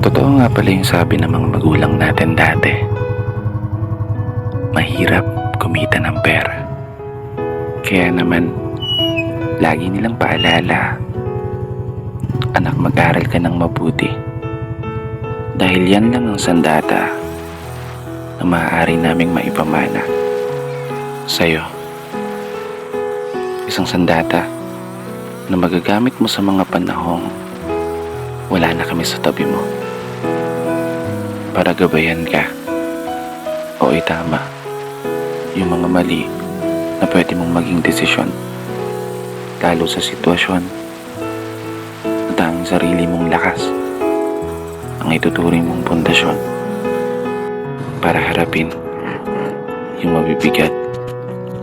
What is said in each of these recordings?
Totoo nga pala yung sabi ng mga magulang natin dati. Mahirap kumita ng pera. Kaya naman, lagi nilang paalala, anak, mag-aral ka ng mabuti. Dahil yan lang ang sandata na maaari naming maipamana sa'yo. Isang sandata na magagamit mo sa mga panahong wala na kami sa tabi mo, para gabayan ka o itama yung mga mali na pwede mong maging desisyon, lalo sa sitwasyon na tanging sarili mong lakas ang ituturing mong pundasyon para harapin yung mabibigat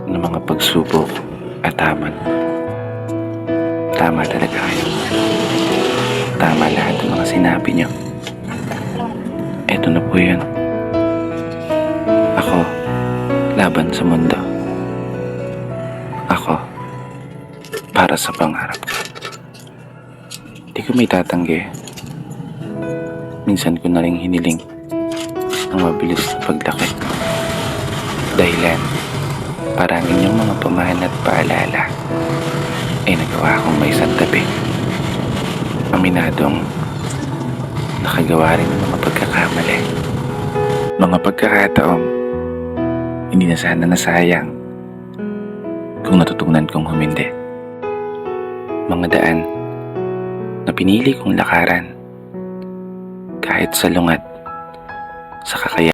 ng mga pagsubok at hamon. Tama talaga kayo. Tama lahat ng mga sinabi niyo. Eto na po yun. Ako, laban sa mundo. Ako, para sa pangarap ko. Di ko may tatanggi. Minsan ko na rin hiniling ang mabilis na paglaki. Dahilan para ang inyong mga pamahan at paalala ay nagawa akong may santabi. Aminadong nakagawa rin ng mga pagkakamali. Mga pagkakataong hindi na sana nasayang kung natutunan kong humindi. Mga daan na pinili kong lakaran kahit salungat sa kakayahan.